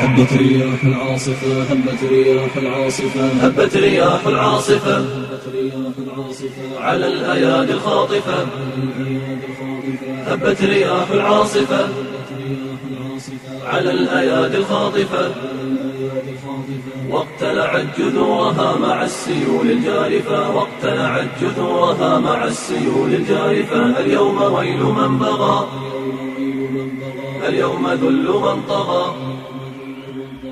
هبت رياح العاصفة هبت رياح العاصفة هبت رياح العاصفة على الأيادي الخاطفة هبت رياح العاصفة على الأيادي الخاطفة واقتلعت جذورها مع السيول الجارفة واقتلعت جذورها مع السيول الجارفة اليوم ويل من بغى اليوم ذل من طغى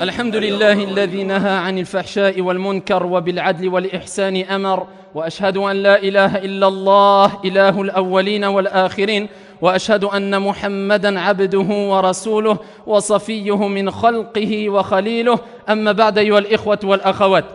الحمد لله الذي نهى عن الفحشاء والمنكر وبالعدل والإحسان أمر وأشهد أن لا إله إلا الله إله الأولين والآخرين وأشهد أن محمدًا عبده ورسوله وصفيه من خلقه وخليله أما بعد أيها الإخوة والأخوات.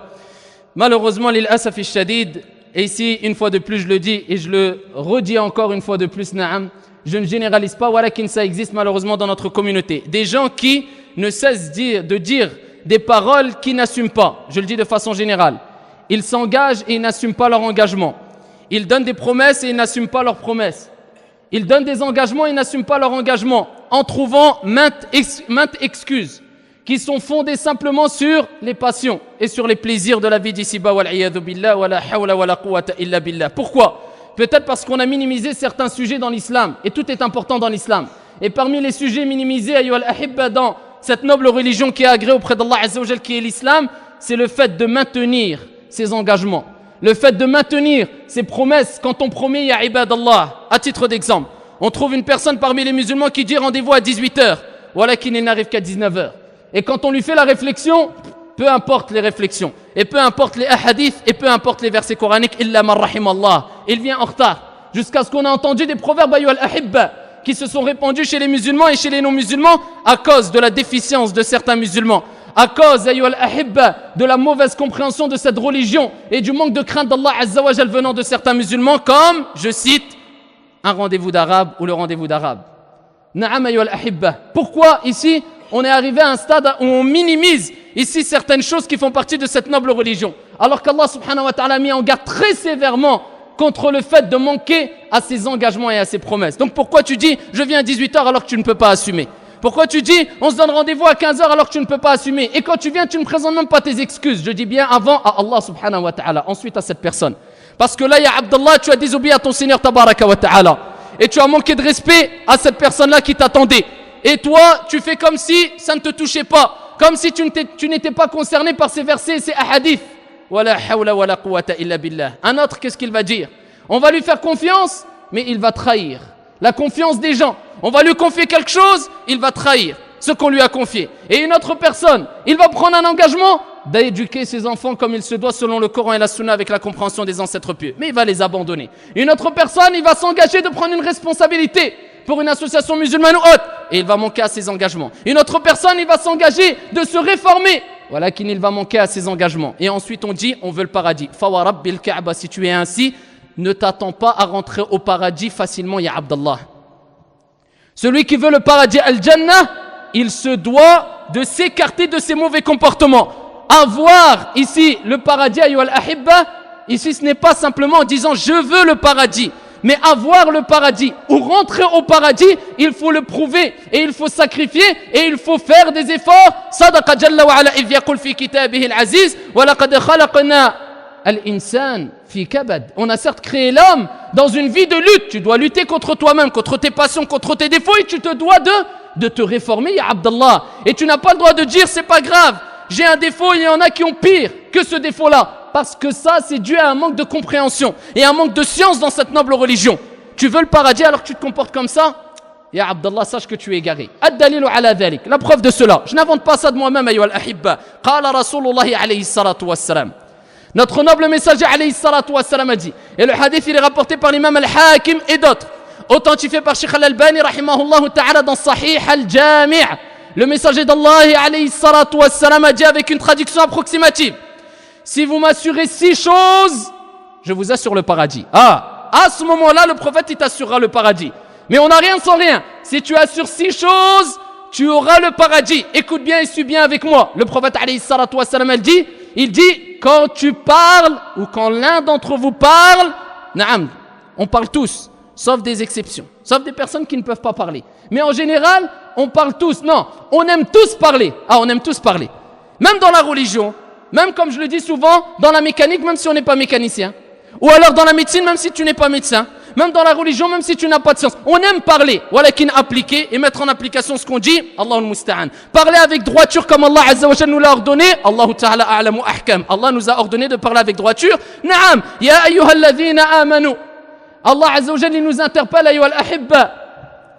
Malheureusement, للأسف الشديد, et ici une fois de plus je le dis et je le redis encore une fois de plus, naam, je ne généralise pas, walakin ça existe malheureusement dans notre communauté. Des gens qui ne cessent de dire des paroles qui n'assument pas, je le dis de façon générale. Ils s'engagent et ils n'assument pas leur engagement. Ils donnent des promesses et ils n'assument pas leurs promesses. Ils donnent des engagements et n'assument pas leur engagement en trouvant maintes excuses qui sont fondées simplement sur les passions et sur les plaisirs de la vie d'ici-bas. Pourquoi ? Peut-être parce qu'on a minimisé certains sujets dans l'islam et tout est important dans l'islam. Et parmi les sujets minimisés dans cette noble religion qui est agréée auprès d'Allah Azza wa Jal, qui est l'islam, c'est le fait de maintenir ses engagements. Le fait de maintenir ses promesses quand on promet ya ibadallah. À titre d'exemple, on trouve une personne parmi les musulmans qui dit rendez-vous à 18h, voilà qu'il n'arrive qu'à 19h. Et quand on lui fait la réflexion, peu importe les réflexions, et peu importe les hadiths, et peu importe les versets coraniques, illa man rahimallah, il vient en retard. Jusqu'à ce qu'on a entendu des proverbes ayyuhal ahibba qui se sont répandus chez les musulmans et chez les non-musulmans à cause de la déficience de certains musulmans. À cause, ayyuhal ahibba, de la mauvaise compréhension de cette religion et du manque de crainte d'Allah Azza wa Jal venant de certains musulmans, comme, je cite, un rendez-vous d'arabe ou le rendez-vous d'arabe. Na'am ayyuhal ahibba. Pourquoi ici, on est arrivé à un stade où on minimise ici certaines choses qui font partie de cette noble religion, alors qu'Allah subhanahu wa ta'ala a mis en garde très sévèrement contre le fait de manquer à ses engagements et à ses promesses. Donc pourquoi tu dis, je viens à 18h alors que tu ne peux pas assumer ? Pourquoi tu dis, on se donne rendez-vous à 15h alors que tu ne peux pas assumer? Et quand tu viens, tu ne présentes même pas tes excuses. Je dis bien avant à Allah subhanahu wa ta'ala, ensuite à cette personne. Parce que là, ya Abdallah, tu as désobéi à ton Seigneur tabaraka wa ta'ala. Et tu as manqué de respect à cette personne-là qui t'attendait. Et toi, tu fais comme si ça ne te touchait pas. Comme si tu n'étais pas concerné par ces versets et ces hadiths. Wala hawla wala quwwata illa billah. Un autre, qu'est-ce qu'il va dire? On va lui faire confiance, mais il va trahir la confiance des gens. On va lui confier quelque chose, il va trahir ce qu'on lui a confié. Et une autre personne, il va prendre un engagement d'éduquer ses enfants comme il se doit selon le Coran et la Sunna avec la compréhension des ancêtres pieux. Mais il va les abandonner. Une autre personne, il va s'engager de prendre une responsabilité pour une association musulmane ou autre. Et il va manquer à ses engagements. Une autre personne, il va s'engager de se réformer. Voilà qu'il va manquer à ses engagements. Et ensuite on dit, on veut le paradis. Fa rabbil Ka'ba, si tu es ainsi, ne t'attends pas à rentrer au paradis facilement, ya Abdallah. Celui qui veut le paradis al-Jannah, il se doit de s'écarter de ses mauvais comportements. Avoir ici le paradis, ayyuhal ahibba, ici ce n'est pas simplement en disant je veux le paradis, mais avoir le paradis ou rentrer au paradis, il faut le prouver et il faut sacrifier et il faut faire des efforts. Sadaqa jalla wa ala idh yaqul fi kitabihi al-aziz wa laqad khalaqna al-insan fi kabad. On a certes créé l'homme dans une vie de lutte. Tu dois lutter contre toi-même, contre tes passions, contre tes défauts et tu te dois de te réformer, ya Abdallah. Et tu n'as pas le droit de dire c'est pas grave, j'ai un défaut, il y en a qui ont pire que ce défaut-là. Parce que ça, c'est dû à un manque de compréhension et un manque de science dans cette noble religion. Tu veux le paradis alors que tu te comportes comme ça? Ya Abdallah, sache que tu es égaré. Ad-dalilu ala dhalik. La preuve de cela. Je n'invente pas ça de moi-même, ayyuhal ahibba. Qala Rasulullah alayhi salatu wassalam. Notre noble messager alayhi salatu wassalam a dit, et le hadith il est rapporté par l'imam al-Hakim et d'autres, authentifié par Sheikh al-Albani rahimahullah ta'ala dans Sahih al-Jami'. Le messager d'Allah alayhi salatu wassalam a dit avec une traduction approximative, si vous m'assurez 6 choses, je vous assure le paradis. Ah, à ce moment-là, le prophète il t'assurera le paradis. Mais on n'a rien sans rien. Si tu assures 6 choses, tu auras le paradis. Écoute bien et suis bien avec moi. Le prophète alayhi salatu wassalam il dit, quand tu parles ou quand l'un d'entre vous parle, naam, on parle tous, sauf des exceptions, sauf des personnes qui ne peuvent pas parler. Mais en général, on parle tous. Non, on aime tous parler. Ah, on aime tous parler. Même dans la religion, même comme je le dis souvent, dans la mécanique, même si on n'est pas mécanicien. Ou alors dans la médecine, même si tu n'es pas médecin. Même dans la religion, même si tu n'as pas de science. On aime parler. Walakin appliquer et mettre en application ce qu'on dit. Allahul musta'an. Parler avec droiture comme Allah Azza wa Jalla nous l'a ordonné. Allahu ta'ala a'lamu ahkam. Allah nous a ordonné de parler avec droiture. Naam. Ya ayyuhalladhina amanu. Allah Azza wa Jalla nous interpelle ayyuhal ahibba.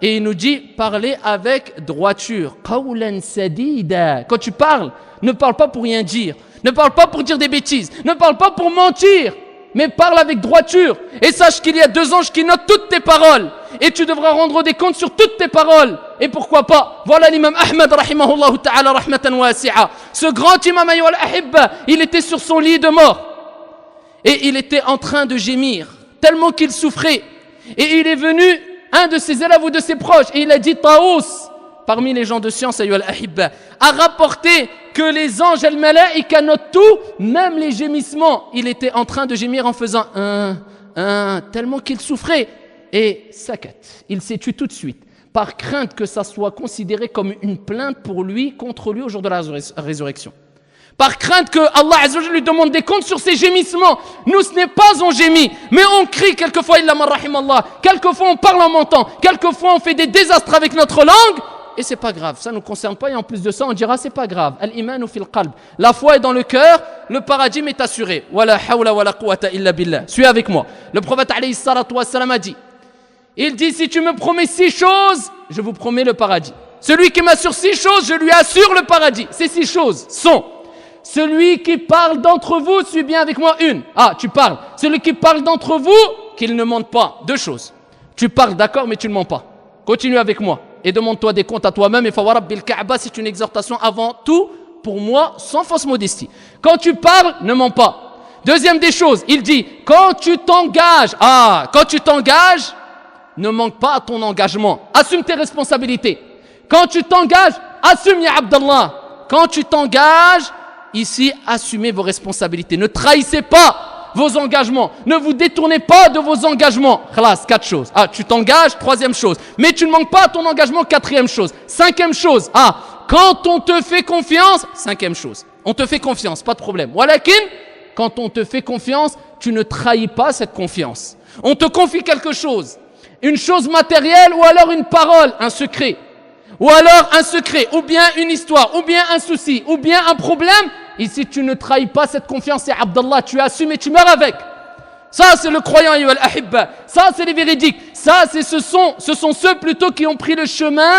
Et il nous dit, parlez avec droiture. Qawlan sadida. Quand tu parles, ne parle pas pour rien dire. Ne parle pas pour dire des bêtises. Ne parle pas pour mentir. Mais parle avec droiture. Et sache qu'il y a 2 anges qui notent toutes tes paroles. Et tu devras rendre des comptes sur toutes tes paroles. Et pourquoi pas? Voilà l'imam Ahmad, rahimahullah ta'ala, rahmatan wasi'a. Ce grand imam ayyuhal ahibba, il était sur son lit de mort. Et il était en train de gémir, tellement qu'il souffrait. Et il est venu, un de ses élèves ou de ses proches, et il a dit, Taous, parmi les gens de science, ayyuhal ahibba, a rapporté que les anges al-malaïka notent tout, même les gémissements. Il était en train de gémir en faisant tellement qu'il souffrait. Et sakat, il s'est tué tout de suite, par crainte que ça soit considéré comme une plainte pour lui, contre lui au jour de la résurrection. Par crainte que Allah Azza wa Jalla lui demande des comptes sur ses gémissements. Nous, ce n'est pas on gémit, mais on crie quelquefois, illa man rahimallah. Quelquefois on parle en mentant, quelquefois on fait des désastres avec notre langue. Et c'est pas grave, ça ne nous concerne pas, et en plus de ça on dira c'est pas grave. Al-imanu fil qalb, la foi est dans le cœur, le paradis m'est assuré. Wala hawla wala quwwata illa billah. Suis avec moi. Le prophète alayhi salatu wassalam a dit, il dit, si tu me promets 6 choses, je vous promets le paradis. Celui qui m'assure 6 choses, je lui assure le paradis. Ces 6 choses sont, celui qui parle d'entre vous, suis bien avec moi, une. Ah, tu parles. Celui qui parle d'entre vous, qu'il ne mente pas. 2 choses. Tu parles, d'accord, mais tu ne mens pas. Continue avec moi. Et demande-toi des comptes à toi-même. Et Fawarab bil Kaaba, c'est une exhortation avant tout, pour moi, sans fausse modestie. Quand tu parles, ne mens pas. Deuxième des choses, il dit, quand tu t'engages, ne manque pas à ton engagement. Assume tes responsabilités. Quand tu t'engages, assume, ya Abdallah. Quand tu t'engages, ici, assumez vos responsabilités. Ne trahissez pas vos engagements. Ne vous détournez pas de vos engagements. Khalas, 4 choses. Ah, tu t'engages, 3e chose. Mais tu ne manques pas à ton engagement, 4e chose. 5e chose. Ah, quand on te fait confiance, 5e chose. On te fait confiance, pas de problème. Walakin, quand on te fait confiance, tu ne trahis pas cette confiance. On te confie quelque chose. Une chose matérielle ou alors une parole, un secret. Ou alors un secret, ou bien une histoire, ou bien un souci, ou bien un problème. Ici, tu ne trahis pas cette confiance, et Abdallah, tu assumes et tu meurs avec. Ça, c'est le croyant, ayyuhal ahibba. Ça, c'est les véridiques. Ça, ce sont ceux plutôt qui ont pris le chemin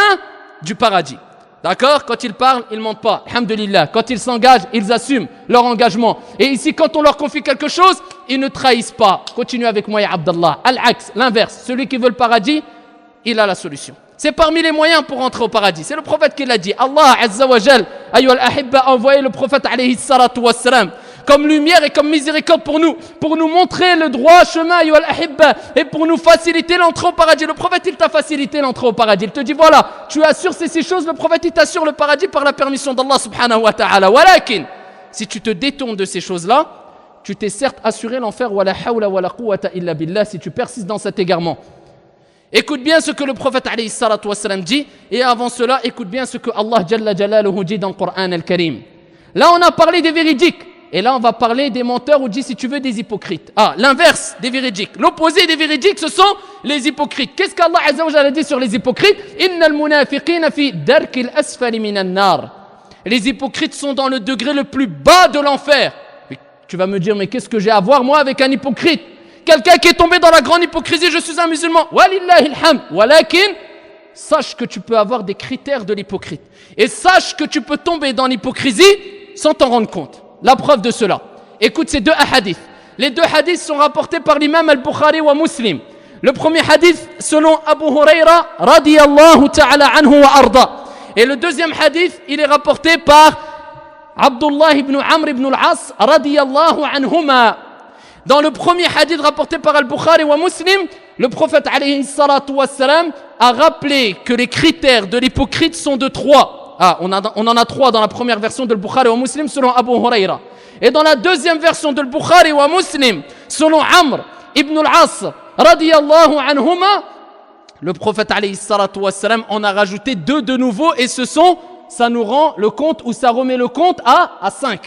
du paradis. D'accord? Quand ils parlent, ils ne mentent pas. Alhamdulillah. Quand ils s'engagent, ils assument leur engagement. Et ici, quand on leur confie quelque chose, ils ne trahissent pas. Continue avec moi, ya Abdallah. Al-Aqs, l'inverse. Celui qui veut le paradis, il a la solution. C'est parmi les moyens pour entrer au paradis. C'est le prophète qui l'a dit. Allah Azza wa Jal, ayyuhal ahibba, a envoyé le prophète alayhi salatu wassalam comme lumière et comme miséricorde pour nous montrer le droit chemin, ayyuhal ahibba, et pour nous faciliter l'entrée au paradis. Le prophète, il t'a facilité l'entrée au paradis. Il te dit, voilà, tu assures ces 6 choses, le prophète, il t'assure le paradis par la permission d'Allah subhanahu wa ta'ala. Walakin, si tu te détournes de ces choses-là, tu t'es certes assuré l'enfer, wala hawla wala quwwata illa billah, si tu persistes dans cet égarement. Écoute bien ce que le prophète alayhi salatu wassalam dit, et avant cela, écoute bien ce que Allah Jalla Jalaluhu dit dans le Coran al-Karim. Là, on a parlé des véridiques, et là, on va parler des menteurs, ou dit, si tu veux, des hypocrites. Ah, l'inverse des véridiques. L'opposé des véridiques, ce sont les hypocrites. Qu'est-ce qu'Allah Azza wa Jalla dit sur les hypocrites? Innal munafiqina fi darkil asfali minan nar. Les hypocrites sont dans le degré le plus bas de l'enfer. Mais tu vas me dire, mais qu'est-ce que j'ai à voir, moi, avec un hypocrite? Quelqu'un qui est tombé dans la grande hypocrisie, je suis un musulman. Walillahi alhamd. Walakin, sache que tu peux avoir des critères de l'hypocrite. Et sache que tu peux tomber dans l'hypocrisie sans t'en rendre compte. La preuve de cela. Écoute ces 2 hadiths. Les 2 hadiths sont rapportés par l'imam al-Bukhari wa Muslim. Le premier hadith selon Abu Huraira radiyallahu ta'ala anhu wa arda. Et le deuxième hadith, il est rapporté par Abdullah ibn Amr ibn al-As radiyallahu anhuma. Dans le premier hadith rapporté par Al-Bukhari wa Muslim, le prophète alayhi salatu wassalam a rappelé que les critères de l'hypocrite sont de 3. Ah, on en a 3 dans la première version de Al-Bukhari wa Muslim selon Abu Huraira. Et dans la deuxième version de Al-Bukhari wa Muslim selon Amr ibn al-As radiyallahu anhuma, le prophète alayhi salatu wassalam en a rajouté 2 de nouveau et ça nous rend le compte ou ça remet le compte à 5.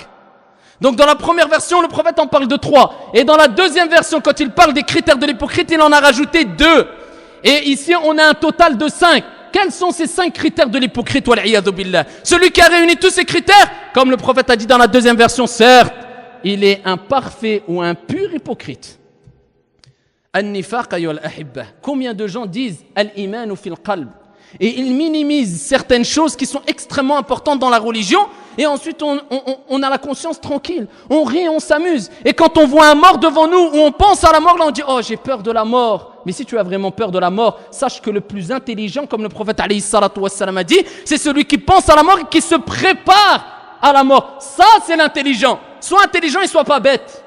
Donc dans la première version, le prophète en parle de 3. Et dans la deuxième version, quand il parle des critères de l'hypocrite, il en a rajouté 2. Et ici, on a un total de 5. Quels sont ces 5 critères de l'hypocrite, wal'iyadhu billah? Celui qui a réuni tous ces critères, comme le prophète a dit dans la deuxième version, certes, il est un parfait ou un pur hypocrite. An-nifaq ayyuhal ahibba. Combien de gens disent al-imanu fil qalb? Et ils minimisent certaines choses qui sont extrêmement importantes dans la religion. Et ensuite, on a la conscience tranquille. On rit, on s'amuse. Et quand on voit un mort devant nous, ou on pense à la mort, là on dit « Oh, j'ai peur de la mort ». Mais si tu as vraiment peur de la mort, sache que le plus intelligent, comme le prophète alayhi salatu wassalam a dit, c'est celui qui pense à la mort et qui se prépare à la mort. Ça, c'est l'intelligent. Sois intelligent et sois pas bête.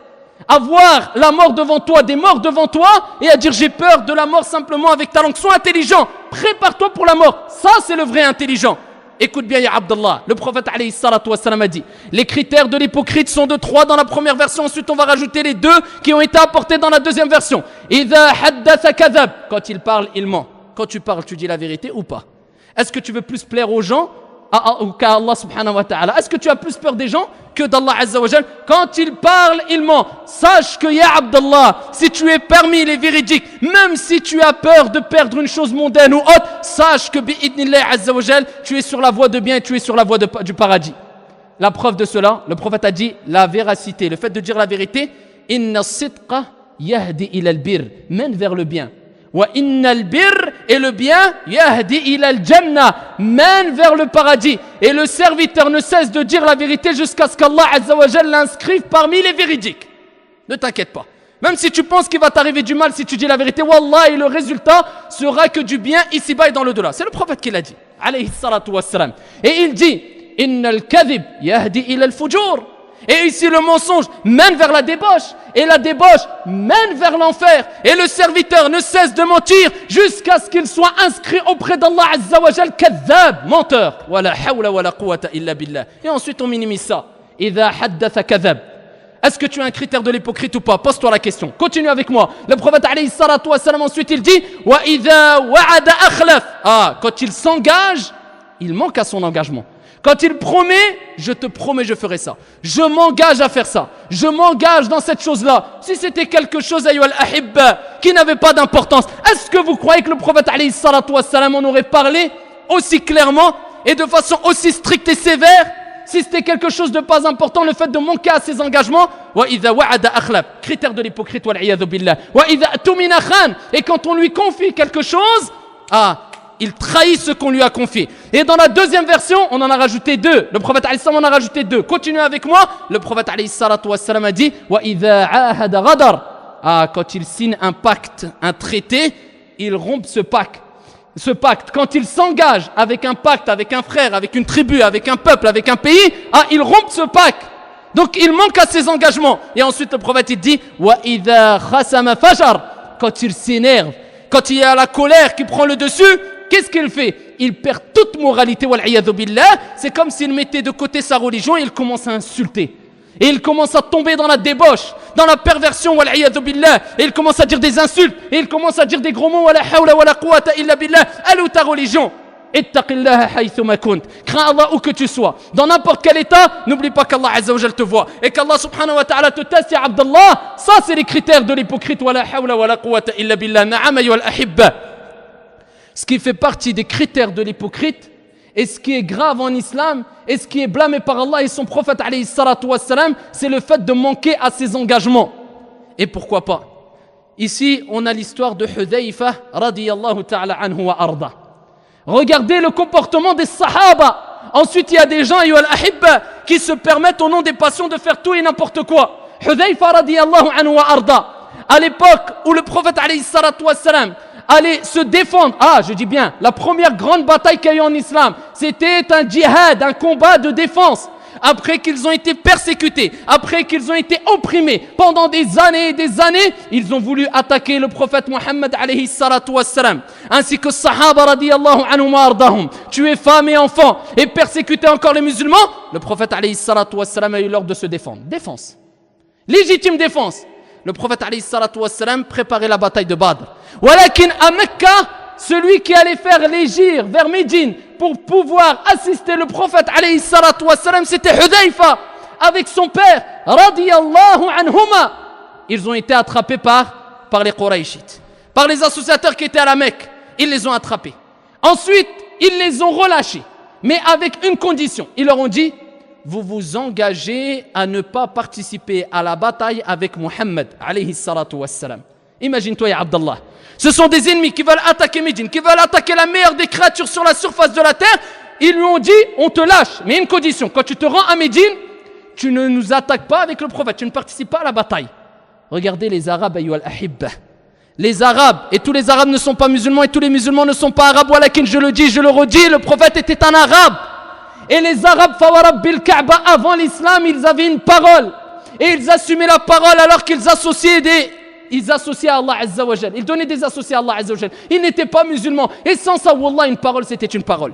Avoir la mort devant toi, des morts devant toi, et à dire j'ai peur de la mort simplement avec ta langue. Sois intelligent, prépare-toi pour la mort. Ça, c'est le vrai intelligent. Écoute bien, ya Abdallah, le prophète alayhi salatu wassalam a dit, les critères de l'hypocrite sont de 3 dans la première version, ensuite on va rajouter les 2 qui ont été apportés dans la deuxième version. Idha haddatha kadhab, quand il parle, il ment. Quand tu parles, tu dis la vérité ou pas? Est-ce que tu veux plus plaire aux gens ou qu'à Allah subhanahu wa ta'ala? Est-ce que tu as plus peur des gens que d'Allah azza wa jal? Quand il parle, il ment. Sache que ya Abdallah, si tu es parmi les véridiques, même si tu as peur de perdre une chose mondaine ou autre, sache que bi'idnillah azza wa jal, tu es sur la voie de bien et tu es sur la voie du paradis. La preuve de cela, le prophète a dit la véracité, le fait de dire la vérité, inna sidqa yahdi ila al-bir, mène vers le bien. Wa innal bir, et le bien, yahdi ila al-jannah, mène vers le paradis. Et le serviteur ne cesse de dire la vérité jusqu'à ce qu'Allah azza wa jalla l'inscrive parmi les véridiques. Ne t'inquiète pas. Même si tu penses qu'il va t'arriver du mal si tu dis la vérité, wallah, et le résultat sera que du bien ici-bas et dans le delà. C'est le prophète qui l'a dit, alayhi salatu wassalam. Et il dit, innal kadhib yahdi ila al-fujur. Et ici le mensonge mène vers la débauche. Et la débauche mène vers l'enfer. Et le serviteur ne cesse de mentir jusqu'à ce qu'il soit inscrit auprès d'Allah azza wa jal kadhab, menteur. Wala hawla wala quwwata illa billah. Et ensuite on minimise ça. Idha haddatha kadhab. Est-ce que tu as un critère de l'hypocrite ou pas? Pose-toi la question. Continue avec moi. Le prophète alayhi salatu wassalam ensuite il dit wa idha wa'ada akhlaf. Ah, quand il s'engage, il manque à son engagement. Quand il promet, je te promets, je ferai ça. Je m'engage à faire ça. Je m'engage dans cette chose-là. Si c'était quelque chose, ayyuhal ahibba, qui n'avait pas d'importance, est-ce que vous croyez que le prophète alayhi salatu wassalam en aurait parlé aussi clairement et de façon aussi stricte et sévère? Si c'était quelque chose de pas important, le fait de manquer à ses engagements, wa idha wa'ada akhlaf, critère de l'hypocrite, wal iyadhu billah. Wa idha tumina khan, et quand on lui confie quelque chose, il trahit ce qu'on lui a confié. Et dans la deuxième version, on en a rajouté 2. Le prophète alayhi salam en a rajouté 2. Continuez avec moi. Le prophète alayhi salatu wassalam a dit wa idha ahada ghadar. Quand il signe un pacte, un traité, il rompt ce pacte. Quand il s'engage avec un pacte, avec un frère, avec une tribu, avec un peuple, avec un pays, il rompt ce pacte. Donc il manque à ses engagements. Et ensuite le prophète il dit wa idha khasama fajar. Quand il s'énerve, quand il y a la colère qui prend le dessus, qu'est-ce qu'il fait? Il perd toute moralité, wal'iyadhu billah. C'est comme s'il mettait de côté sa religion et il commence à insulter. Et il commence à tomber dans la débauche, dans la perversion, wal'iyadhu billah. Et il commence à dire des insultes. Et il commence à dire des gros mots, wala hawla wala quwwata illa billah. Elle ou ta religion? Ittaqillaha haythuma kunt. Crains Allah où que tu sois. Dans n'importe quel état, n'oublie pas qu'Allah azza wa jal te voit. Et qu'Allah subhanahu wa ta'ala te teste, ya Abdallah. Ça, c'est les critères de l'hypocrite, wala hawla wala quwwata illa billah. Na'am ayyuhal ahibba. Ce qui fait partie des critères de l'hypocrite, et ce qui est grave en islam, et ce qui est blâmé par Allah et son prophète alayhi salatu wassalam, c'est le fait de manquer à ses engagements. Et pourquoi pas? Ici, on a l'histoire de Hudhayfa radiyallahu ta'ala anhu wa arda. Regardez le comportement des sahaba. Ensuite, il y a des gens, ayyuhal ahibba, qui se permettent au nom des passions de faire tout et n'importe quoi. Hudhayfa radiyallahu anhu wa arda. À l'époque où le prophète alayhi salatu wassalam allait se défendre. Je dis bien, la première grande bataille qu'il y a eu en islam, c'était un djihad, un combat de défense. Après qu'ils ont été persécutés, après qu'ils ont été opprimés pendant des années et des années, ils ont voulu attaquer le prophète Mohammed alayhi salatu wassalam, ainsi que sahaba radiyallahu anhum wa ardahum, tuer femmes et enfants et persécuter encore les musulmans. Le prophète alayhi salatu wassalam a eu l'ordre de se défendre. Défense. Légitime défense. Le prophète alayhi salatu wassalam préparait la bataille de Badr. Walakin à Mecca, celui qui allait faire l'hégire vers Médine pour pouvoir assister le prophète alayhi salatu wassalam, c'était Hudayfa avec son père radiyallahu anhuma. Ils ont été attrapés par les Qurayshites, par les associateurs qui étaient à la Mecque. Ils les ont attrapés. Ensuite, ils les ont relâchés, mais avec une condition. Ils leur ont dit: vous vous engagez à ne pas participer à la bataille avec Muhammad alayhi salatu wassalam. Imagine-toi, ya Abdallah. Ce sont des ennemis qui veulent attaquer Médine, qui veulent attaquer la meilleure des créatures sur la surface de la terre. Ils lui ont dit: on te lâche, mais une condition. Quand tu te rends à Médine, tu ne nous attaques pas avec le prophète, tu ne participes pas à la bataille. Regardez les Arabes, ayyuhal ahibba. Les Arabes, et tous les Arabes ne sont pas musulmans, et tous les musulmans ne sont pas Arabes. Walakin, je le dis, je le redis, le prophète était un Arabe. Et les Arabes, fawarab bil Kaaba, avant l'islam, ils avaient une parole. Et ils assumaient la parole alors qu'ils associaient à Allah Azza wa Jal. Ils donnaient des associés à Allah Azza wa Jal. Ils n'étaient pas musulmans. Et sans ça, wallah, une parole, c'était une parole.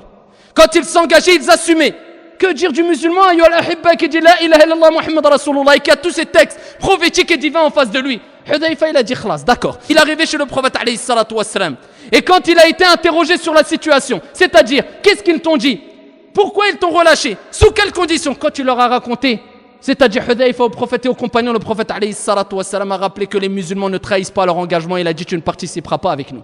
Quand ils s'engageaient, ils assumaient. Que dire du musulman, ayyuhal ahibba, qui dit la ilaha illallah Muhammad Rasulullah, et qui a tous ces textes prophétiques et divins en face de lui? Hudayfa, il a dit khlas, d'accord. Il est arrivé chez le prophète alayhi salatu wassalam. Et quand il a été interrogé sur la situation, c'est-à-dire, qu'est-ce qu'ils t'ont dit? Pourquoi ils t'ont relâché? Sous quelles conditions? Quand tu leur as raconté, c'est-à-dire Hudayfa au prophète et aux compagnons, le prophète alayhi salatu wassalam a rappelé que les musulmans ne trahissent pas leur engagement. Il a dit: tu ne participeras pas avec nous.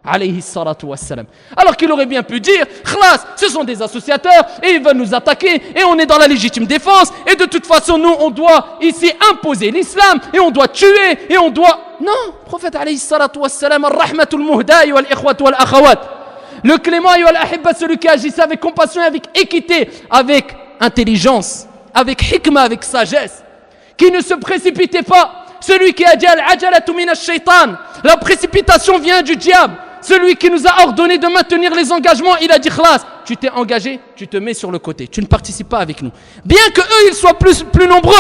Alayhi salatu wassalam. Alors qu'il aurait bien pu dire: khlas, ce sont des associateurs et ils veulent nous attaquer et on est dans la légitime défense et de toute façon nous on doit ici imposer l'islam et on doit tuer et on doit... Non, prophète alayhi salatu wassalam, ar-rahmatul muhda'i wal ikhwat wal akhawat, le clément ayyuhal ahibba, celui qui agissait avec compassion et avec équité, avec intelligence, avec hikmah, avec sagesse, qui ne se précipitait pas, celui qui a dit: al-ajalatu min ash-shaytan, la précipitation vient du diable. Celui qui nous a ordonné de maintenir les engagements, il a dit: khlas, tu t'es engagé, tu te mets sur le côté, tu ne participes pas avec nous. Bien que eux ils soient plus nombreux,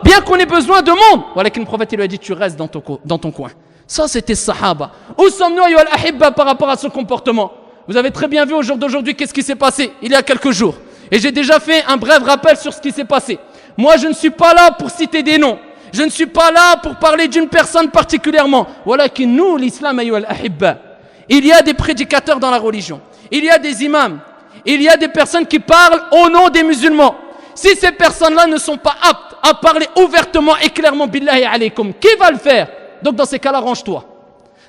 bien qu'on ait besoin de monde, voilà qu'un prophète il lui a dit: tu restes dans ton coin. Ça c'était Sahaba. Où sommes-nous, ayyuhal ahibba, par rapport à ce comportement? Vous avez très bien vu au jour d'aujourd'hui qu'est-ce qui s'est passé il y a quelques jours. Et j'ai déjà fait un bref rappel sur ce qui s'est passé. Moi je ne suis pas là pour citer des noms. Je ne suis pas là pour parler d'une personne particulièrement. Voilà que nous, l'islam, ayyuhal ahibba, il y a des prédicateurs dans la religion, il y a des imams, il y a des personnes qui parlent au nom des musulmans. Si ces personnes-là ne sont pas aptes à parler ouvertement et clairement, billahi alaykum, qui va le faire? Donc dans ces cas-là, range-toi.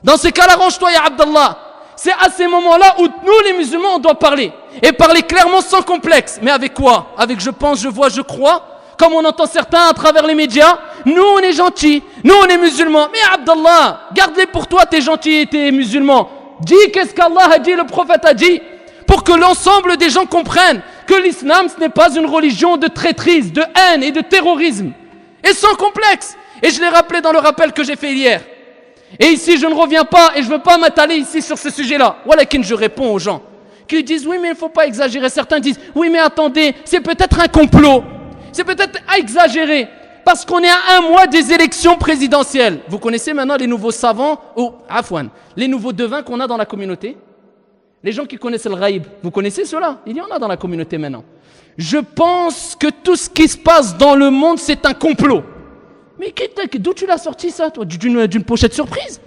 Dans ces cas-là, range-toi, ya Abdallah. C'est à ces moments-là où nous, les musulmans, on doit parler. Et parler clairement sans complexe. Mais avec quoi? Avec je pense, je vois, je crois. Comme on entend certains à travers les médias. Nous, on est gentils. Nous, on est musulmans. Mais Abdallah, garde-les pour toi, t'es gentil et t'es musulman. Dis qu'est-ce qu'Allah a dit, le prophète a dit, pour que l'ensemble des gens comprennent que l'islam ce n'est pas une religion de traîtrise, de haine et de terrorisme. Et sans complexe. Et je l'ai rappelé dans le rappel que j'ai fait hier. Et ici je ne reviens pas et je ne veux pas m'étaler ici sur ce sujet-là. Voilà que je réponds aux gens qui disent: oui mais il ne faut pas exagérer. Certains disent: oui mais attendez, c'est peut-être un complot. C'est peut-être exagéré. Parce qu'on est à un mois des élections présidentielles. Vous connaissez maintenant les nouveaux savants, les nouveaux devins qu'on a dans la communauté? Les gens qui connaissent le ghaïb, vous connaissez cela? Il y en a dans la communauté maintenant. Je pense que tout ce qui se passe dans le monde, c'est un complot. Mais d'où tu l'as sorti ça, toi? D'une pochette surprise?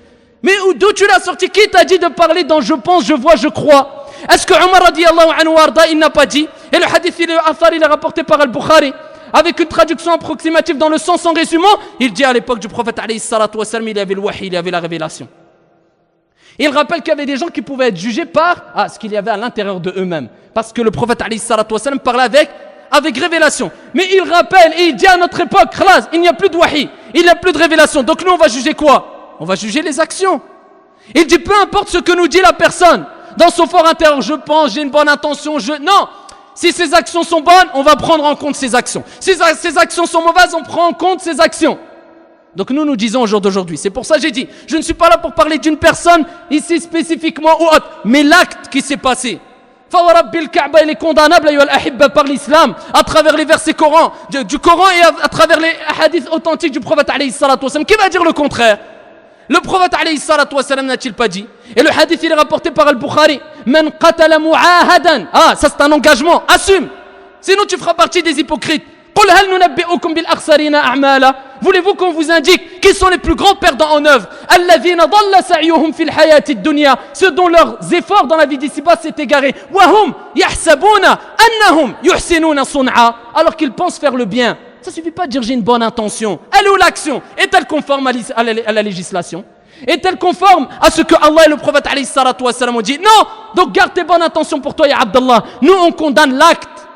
Mais d'où tu l'as sorti? Qui t'a dit de parler dans je pense, je vois, je crois? Est-ce que Omar radiyallahu anhu warda, il n'a pas dit? Et le hadith, il est rapporté par Al-Bukhari, avec une traduction approximative dans le sens en résumant, il dit à l'époque du prophète alayhi salatu wassalam, il y avait le wahi, il y avait la révélation. Il rappelle qu'il y avait des gens qui pouvaient être jugés par ce qu'il y avait à l'intérieur de eux-mêmes. Parce que le prophète alayhi salatu wassalam parlait avec révélation. Mais il rappelle et il dit à notre époque, khlas, il n'y a plus de wahi, il n'y a plus de révélation. Donc nous on va juger quoi? On va juger les actions. Il dit peu importe ce que nous dit la personne, dans son fort intérieur, je pense, j'ai une bonne intention, non. Si ses actions sont bonnes, on va prendre en compte ses actions. Si ses actions sont mauvaises, on prend en compte ses actions. Donc nous disons au jour d'aujourd'hui, c'est pour ça que j'ai dit, je ne suis pas là pour parler d'une personne ici spécifiquement ou autre, mais l'acte qui s'est passé. Fawarabbil Kaaba, il est condamnable par l'islam à travers les versets du Coran et à travers les hadiths authentiques du prophète alayhi salatu wassalam. Qui va dire le contraire? Le prophète alayhi salatu wassalam n'a-t-il pas dit? Et le hadith il est rapporté par Al-Bukhari. Man qatala mu'ahadan. Ça c'est un engagement, assume. Sinon tu feras partie des hypocrites. قل هل ننبئكم بالأخسرين أعمالا. Voulez-vous qu'on vous indique qui sont les plus grands perdants en œuvre? الذين ضل سعيهم في الحياة الدنيا, ceux dont leurs efforts dans la vie d'ici-bas s'est égaré. وهم يحسبون أنهم يحسنون صنعا, alors qu'ils pensent faire le bien. Ça suffit pas de dire j'ai une bonne intention. Elle est où l'action? Est-elle conforme à la législation? Est-elle conforme à ce que Allah et le prophète alayhi salatu wassalam ont dit? Non. Donc garde tes bonnes intentions pour toi, ya Abdallah. Nous on condamne l'acte,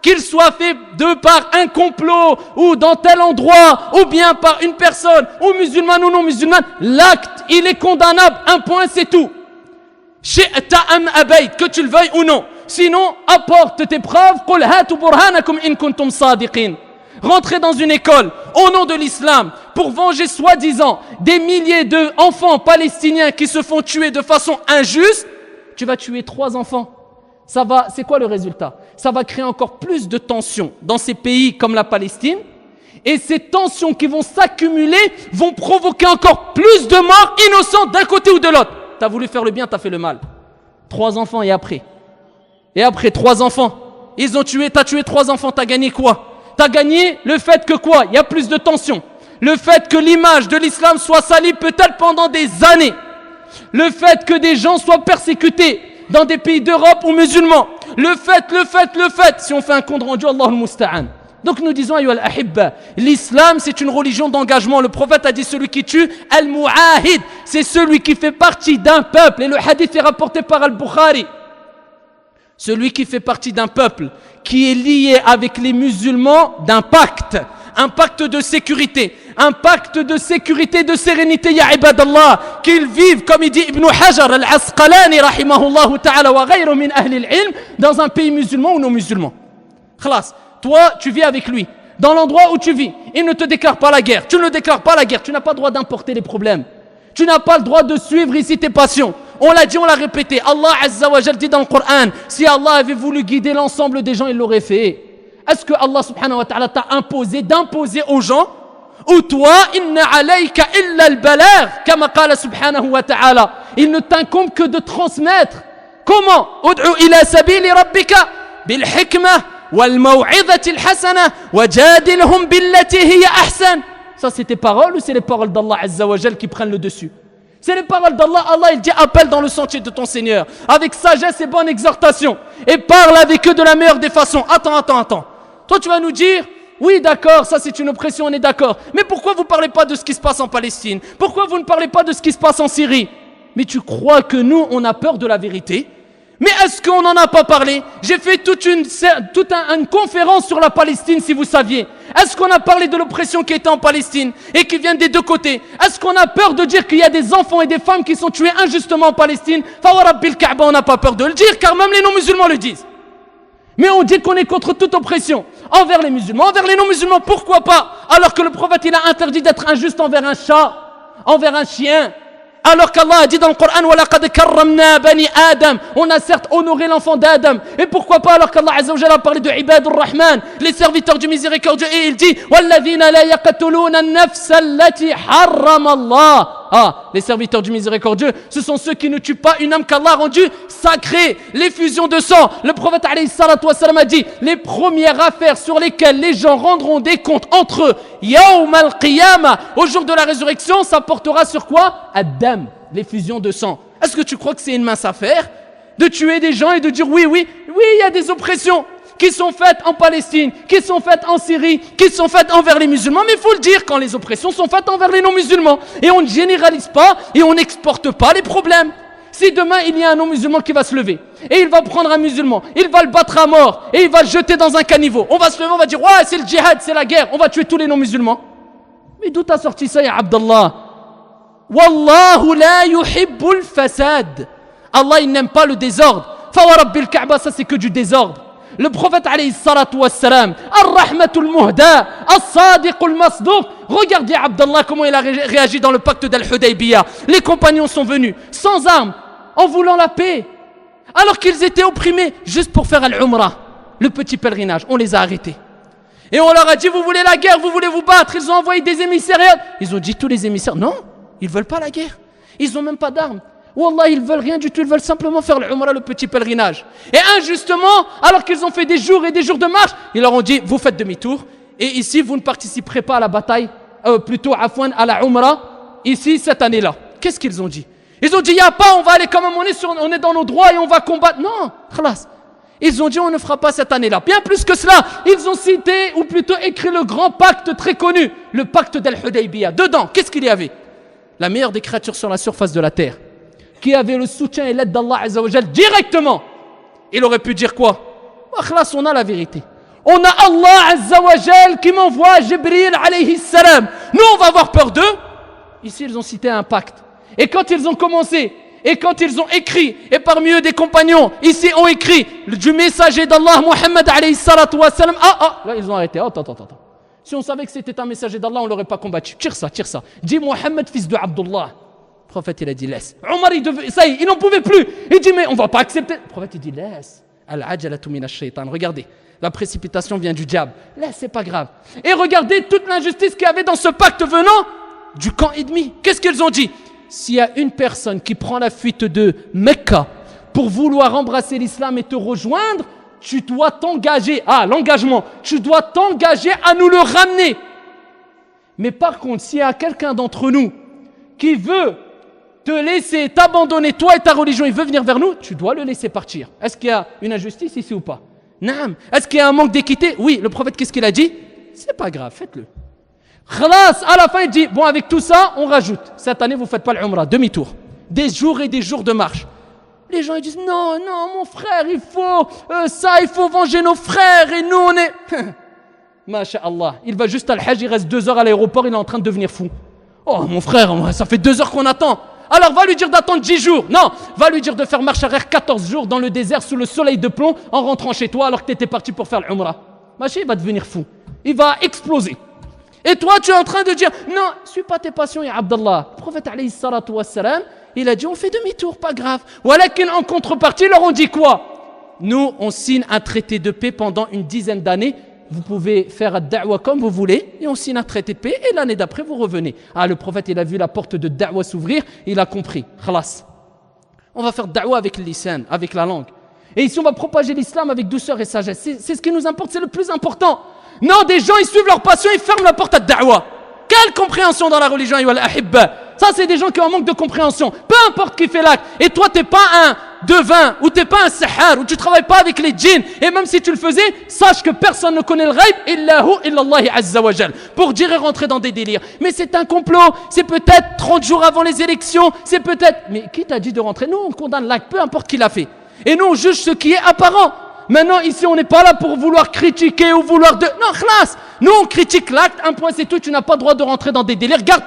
qu'il soit fait de par un complot ou dans tel endroit ou bien par une personne ou musulmane ou non musulmane. L'acte il est condamnable, un point c'est tout. Shi'ta am abayt, que tu le veuilles ou non. Sinon apporte tes preuves. Qul hatu burhanakum in kuntum sadiqin. Rentrer dans une école au nom de l'islam pour venger soi-disant des milliers d'enfants palestiniens qui se font tuer de façon injuste, tu vas tuer 3 enfants. C'est quoi le résultat? Ça va créer encore plus de tensions dans ces pays comme la Palestine, et ces tensions qui vont s'accumuler vont provoquer encore plus de morts innocentes d'un côté ou de l'autre. T'as voulu faire le bien, t'as fait le mal. 3 enfants et après 3 enfants, t'as tué 3 enfants, t'as gagné quoi? T'as gagné le fait que quoi? Il y a plus de tension. Le fait que l'image de l'islam soit salie peut-être pendant des années. Le fait que des gens soient persécutés dans des pays d'Europe ou musulmans. Le fait. Si on fait un compte rendu, Allah al-Musta'an. Donc nous disons, ayyuhal ahibba, l'islam c'est une religion d'engagement. Le prophète a dit celui qui tue, al-mu'ahid, c'est celui qui fait partie d'un peuple. Et le hadith est rapporté par Al-Bukhari. Celui qui fait partie d'un peuple qui est lié avec les musulmans d'un pacte, un pacte de sécurité, de sérénité, ya ibadallah, qu'ils vivent, comme il dit Ibn Hajar al-Asqalani, rahimahullah ta'ala, wa ghayru min ahli al-ilm, dans un pays musulman ou non musulman. Khalas, toi, tu vis avec lui, dans l'endroit où tu vis, il ne te déclare pas la guerre, tu ne déclares pas la guerre, tu n'as pas le droit d'importer les problèmes. Tu n'as pas le droit de suivre ici tes passions. On l'a dit, on l'a répété. Allah Azza wa Jal dit dans le Coran, si Allah avait voulu guider l'ensemble des gens, il l'aurait fait. Est-ce que Allah subhanahu wa ta'ala t'a imposé d'imposer aux gens? Ou toi, inna alayka illa al-balagh, kama qala subhanahu wa ta'ala. Il ne t'incombe que de transmettre. Comment? Ud'u ila sabili rabbika bil hikmah wal maw'izati al-hasana wajadilhum billati hiya ahsan. Ça c'est tes paroles ou c'est les paroles d'Allah Azza wa Jal qui prennent le dessus? C'est les paroles d'Allah. Allah il dit appelle dans le sentier de ton Seigneur avec sagesse et bonne exhortation et parle avec eux de la meilleure des façons. Attends. Toi tu vas nous dire oui d'accord, ça c'est une oppression, on est d'accord. Mais pourquoi vous ne parlez pas de ce qui se passe en Palestine? Pourquoi vous ne parlez pas de ce qui se passe en Syrie? Mais tu crois que nous on a peur de la vérité? Mais est-ce qu'on n'en a pas parlé? J'ai fait toute une conférence sur la Palestine, si vous saviez. Est-ce qu'on a parlé de l'oppression qui était en Palestine et qui vient des deux côtés? Est-ce qu'on a peur de dire qu'il y a des enfants et des femmes qui sont tués injustement en Palestine? Fawarabbil Kaaba, on n'a pas peur de le dire, car même les non-musulmans le disent. Mais on dit qu'on est contre toute oppression envers les musulmans, envers les non-musulmans, pourquoi pas? Alors que le prophète il a interdit d'être injuste envers un chat, envers un chien. Alors qu'Allah a dit dans le Coran وَلَقَدْ كَرَّمْنَا بَنِي آدَمَ, on a certes honoré l'enfant d'Adam. Et pourquoi pas alors qu'Allah Azza wa Jalla a parlé de Ibadur Rahman, les serviteurs du miséricordieux, et il dit وَالَّذِينَ لَا يَقْتُلُونَ النَّفْسَ الَّتِي حَرَّمَ اللَّهُ. Les serviteurs du miséricordieux, ce sont ceux qui ne tuent pas une âme qu'Allah a rendue sacrée. L'effusion de sang, le prophète alayhi salatu wassalam a dit les premières affaires sur lesquelles les gens rendront des comptes entre eux Yawm al-Qiyamah, au jour de la résurrection, ça portera sur quoi? Ad-dam, l'effusion de sang. Est-ce que tu crois que c'est une mince affaire de tuer des gens et de dire oui, il y a des oppressions qui sont faites en Palestine, qui sont faites en Syrie, qui sont faites envers les musulmans, mais il faut le dire quand les oppressions sont faites envers les non-musulmans. Et on ne généralise pas et on n'exporte pas les problèmes. Si demain il y a un non-musulman qui va se lever et il va prendre un musulman, il va le battre à mort et il va le jeter dans un caniveau, on va se lever, on va dire ouais c'est le djihad, c'est la guerre, on va tuer tous les non-musulmans. Mais d'où t'as sorti ça ya Abdallah? Wallahu la yuhibbul fasad. Allah il n'aime pas le désordre. Fawarabbil Kaaba, ça c'est que du désordre. Le prophète alayhi salatu wassalam, ar-rahmatul muhda, as-sadiqul masduq. Regardez Abdallah comment il a réagi dans le pacte d'Al-Hudaybiyah. Les compagnons sont venus sans armes, en voulant la paix, alors qu'ils étaient opprimés, juste pour faire Al-Umrah, le petit pèlerinage. On les a arrêtés. Et on leur a dit, vous voulez la guerre, vous voulez vous battre. Ils ont envoyé des émissaires. Ils ont dit, tous les émissaires, non, ils ne veulent pas la guerre. Ils n'ont même pas d'armes. Wallah, ils veulent rien du tout, ils veulent simplement faire l'Umrah, le petit pèlerinage. Et injustement, alors qu'ils ont fait des jours et des jours de marche, ils leur ont dit, vous faites demi-tour et ici vous ne participerez pas à la bataille, plutôt Afwan, à la Umrah, ici cette année-là. Qu'est-ce qu'ils ont dit? Ils ont dit, il n'y a pas, on va aller quand même, on est dans nos droits et on va combattre. Non, khalas. Ils ont dit, on ne fera pas cette année-là. Bien plus que cela, ils ont cité, ou plutôt écrit le grand pacte très connu, le pacte d'Al-Hudaybiyah. Dedans, qu'est-ce qu'il y avait? La meilleure des créatures sur la surface de la terre, qui avait le soutien et l'aide d'Allah Azza wa Jal directement. Il aurait pu dire quoi? Khalas, on a la vérité. On a Allah Azza wa Jal qui m'envoie Jibril alayhi salam. Nous, on va avoir peur d'eux. Ici, ils ont cité un pacte. Et quand ils ont commencé, et quand ils ont écrit, et parmi eux des compagnons, ici ont écrit du messager d'Allah, Muhammad alayhi salatu wa salam. Là ils ont arrêté. Attends. Si on savait que c'était un messager d'Allah, on ne l'aurait pas combattu. Tire ça. Dis Muhammad, fils de Abdullah. Le prophète, il a dit laisse. Omar, ça y est, il n'en pouvait plus. Il dit mais on ne va pas accepter. Le prophète, il dit laisse. Al-ajalatu min ash-shaytan. Regardez, la précipitation vient du diable. Laisse, c'est pas grave. Et regardez toute l'injustice qu'il y avait dans ce pacte venant du camp ennemi. Qu'est-ce qu'ils ont dit? S'il y a une personne qui prend la fuite de Mecca pour vouloir embrasser l'islam et te rejoindre, tu dois t'engager, l'engagement, tu dois t'engager à nous le ramener. Mais par contre, s'il y a quelqu'un d'entre nous qui veut te laisser t'abandonner, toi et ta religion, il veut venir vers nous, tu dois le laisser partir. Est-ce qu'il y a une injustice ici ou pas? Naam. Est-ce qu'il y a un manque d'équité? Oui, le prophète, qu'est-ce qu'il a dit? C'est pas grave, faites-le. Khalas, à la fin il dit, bon avec tout ça, on rajoute. Cette année vous ne faites pas l'Umrah, demi-tour. Des jours et des jours de marche. Les gens ils disent, non, mon frère, il faut venger nos frères et nous on est... Masha'Allah, il va juste à l'Hajj, il reste 2 heures à l'aéroport, il est en train de devenir fou. Oh mon frère, ça fait 2 heures qu'on attend. Alors va lui dire d'attendre 10 jours. Non, va lui dire de faire marche arrière 14 jours dans le désert sous le soleil de plomb en rentrant chez toi alors que tu étais parti pour faire l'Umrah. Machi, il va devenir fou. Il va exploser. Et toi, tu es en train de dire, non, suis pas tes passions, ya Abdallah. Le prophète, alayhi salatu wassalam, il a dit, on fait demi-tour, pas grave. Walakin, en contrepartie, leur on dit quoi? Nous, on signe un traité de paix pendant une 10aine d'années. Vous pouvez faire ad-da'wa comme vous voulez, et on signe un traité de paix, et l'année d'après, vous revenez. Le prophète, il a vu la porte de da'wa s'ouvrir, il a compris. Khalas. On va faire da'wa avec le lisan, avec la langue. Et ici, on va propager l'islam avec douceur et sagesse. C'est ce qui nous importe, c'est le plus important. Non, des gens, ils suivent leur passion, ils ferment la porte à da'wa. Quelle compréhension dans la religion, ayyuhal ahibba. Ça, c'est des gens qui ont un manque de compréhension. Peu importe qui fait l'acte. Et toi, t'es pas un devin, ou t'es pas un sahar, ou tu travailles pas avec les djinns. Et même si tu le faisais, sache que personne ne connaît le ghaib, illahu illallah azza wa jal. Pour dire et rentrer dans des délires. Mais c'est un complot. C'est peut-être 30 jours avant les élections. C'est peut-être... Mais qui t'a dit de rentrer? Nous, on condamne l'acte, peu importe qui l'a fait. Et nous, on juge ce qui est apparent. Maintenant, ici, on n'est pas là pour vouloir critiquer ou vouloir de... Non, classe. Nous, on critique l'acte, un point, c'est tout. Tu n'as pas le droit de rentrer dans des délires. Regarde,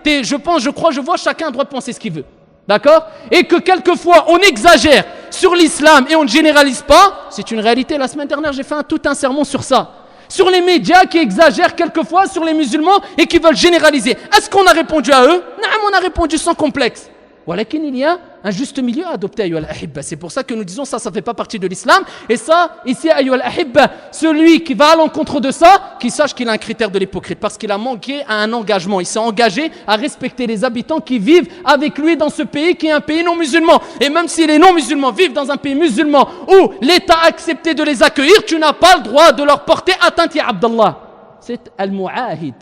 je vois, chacun a le droit de penser ce qu'il veut. D'accord? Et que quelquefois, on exagère sur l'islam et on ne généralise pas. C'est une réalité. La semaine dernière, j'ai fait tout un sermon sur ça. Sur les médias qui exagèrent quelquefois sur les musulmans et qui veulent généraliser. Est-ce qu'on a répondu à eux? Non, on a répondu sans complexe. Walakin, il y a un juste milieu à adopter, ayyuhal ahibba. C'est pour ça que nous disons ça fait pas partie de l'islam. Et ça, ici, ayyuhal ahibba, celui qui va à l'encontre de ça, qui sache qu'il a un critère de l'hypocrite, parce qu'il a manqué à un engagement. Il s'est engagé à respecter les habitants qui vivent avec lui dans ce pays qui est un pays non musulman. Et même si les non musulmans vivent dans un pays musulman où l'État a accepté de les accueillir, tu n'as pas le droit de leur porter atteinte, ya Abdallah. C'est al-mu'ahid.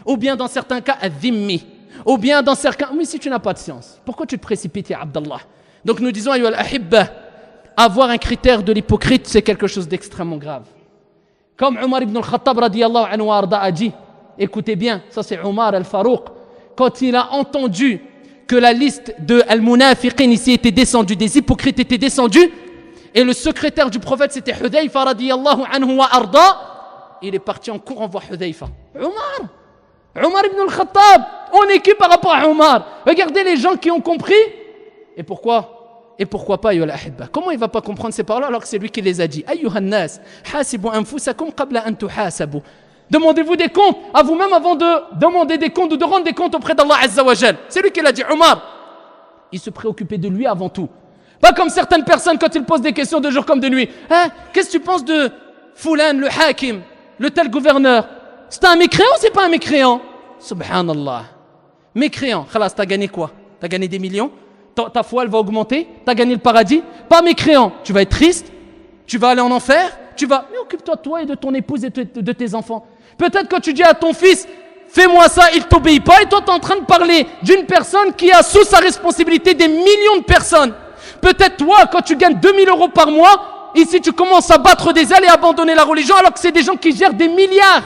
Ou bien dans certains cas, al-dhimmi. Ou bien dans certains... Mais si tu n'as pas de science, pourquoi tu te précipites, ya Abdallah? Donc nous disons, ayyuhal ahibba, avoir un critère de l'hypocrite, c'est quelque chose d'extrêmement grave. Comme Omar ibn al-Khattab, radiyallahu anhu arda, a dit, écoutez bien, ça c'est Omar al-Farouq, quand il a entendu que la liste de al-munafiqin ici était descendue, des hypocrites étaient descendus, et le secrétaire du prophète c'était Hudayfa, radiyallahu anhu arda, il est parti en courant voir Hudayfa. Omar ibn al-Khattab, on est qui par rapport à Omar? Regardez les gens qui ont compris. Et pourquoi pas, ayyuhal ahibba? Comment il ne va pas comprendre ces paroles alors que c'est lui qui les a dit? Ayyuhan nas, hasibu anfusakum qabla an tuhasabu. Demandez-vous des comptes à vous-même avant de demander des comptes ou de rendre des comptes auprès d'Allah azza wa jal. C'est lui qui l'a dit, Omar. Il se préoccupait de lui avant tout. Pas comme certaines personnes quand ils posent des questions de jour comme de nuit. Qu'est-ce que tu penses de Foulan, le hakim, le tel gouverneur? C'est un mécréant ou c'est pas un mécréant? Subhanallah. Mécréant, khalas, t'as gagné quoi? T'as gagné des millions? Ta foi elle va augmenter? T'as gagné le paradis? Pas mécréant, tu vas être triste? Tu vas aller en enfer? Mais occupe-toi de toi et de ton épouse et de tes enfants. Peut-être quand tu dis à ton fils, fais-moi ça, il t'obéit pas, et toi tu es en train de parler d'une personne qui a sous sa responsabilité des millions de personnes. Peut-être toi, quand tu gagnes 2000 € par mois, ici tu commences à battre des ailes et abandonner la religion alors que c'est des gens qui gèrent des milliards.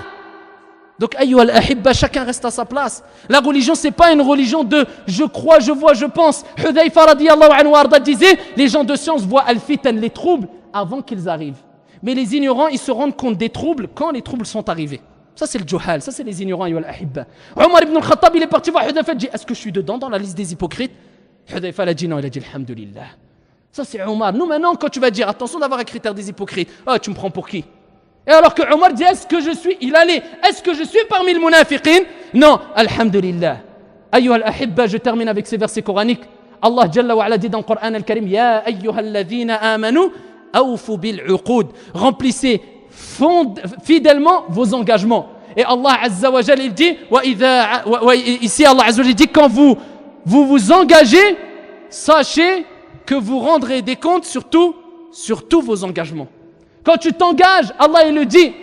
Donc, ayyuhal ahibba, chacun reste à sa place. La religion, c'est pas une religion de je crois, je vois, je pense. Hudayfa radiyallahu anhu arda disait, les gens de science voient al-fitan, les troubles, avant qu'ils arrivent. Mais les ignorants, ils se rendent compte des troubles quand les troubles sont arrivés. Ça, c'est le juhal, ça, c'est les ignorants, ayyuhal ahibba. Omar ibn al-Khattab, il est parti voir Hudayfa, il dit, est-ce que je suis dedans dans la liste des hypocrites? Hudayfa a dit non, il a dit alhamdulillah. Ça, c'est Omar. Nous, maintenant, quand tu vas dire, attention d'avoir un critère des hypocrites, ah, tu me prends pour qui? Et alors que Omar dit, est-ce que je suis, est-ce que je suis parmi les munafiqin? Non, alhamdulillah. Ayyuha al-ahibba, je termine avec ces versets coraniques. Allah Jalla wa ala dit dans le Coran al-Karim, Ya ayyuha alladhina amanu, awfu bil uqud. Remplissez fidèlement vos engagements. Et Allah Azza wa Jalla, il dit, ici Allah Azza wa Jalla dit, quand vous engagez, sachez que vous rendrez des comptes sur tous vos engagements. Quand tu t'engages, Allah il le dit,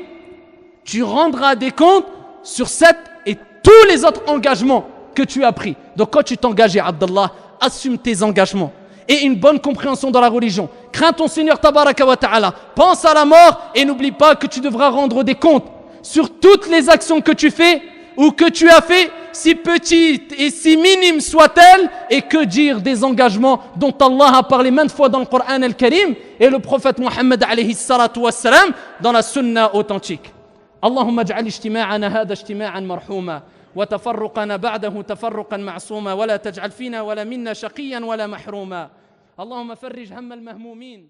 tu rendras des comptes sur cette et tous les autres engagements que tu as pris. Donc quand tu t'engages, Abdallah, assume tes engagements et une bonne compréhension dans la religion. Crains ton Seigneur Tabaraka wa Ta'ala. Pense à la mort et n'oublie pas que tu devras rendre des comptes sur toutes les actions que tu fais ou que tu as fait, si petites et si minimes soient-elles, et que dire des engagements dont Allah a parlé maintes fois dans le Coran al-Karim et le prophète Mohammed alayhi salatu wassalam dans la sunna authentique. Allahumma ij'al ijtima'ana hadha ijtima'an marhuma wa tafarruqana ba'dahu tafarruqan ma'suma wa la taj'al fina wa la minna shaqiyan wa la mahruma. Allahumma farrij hamma al-mahmumin.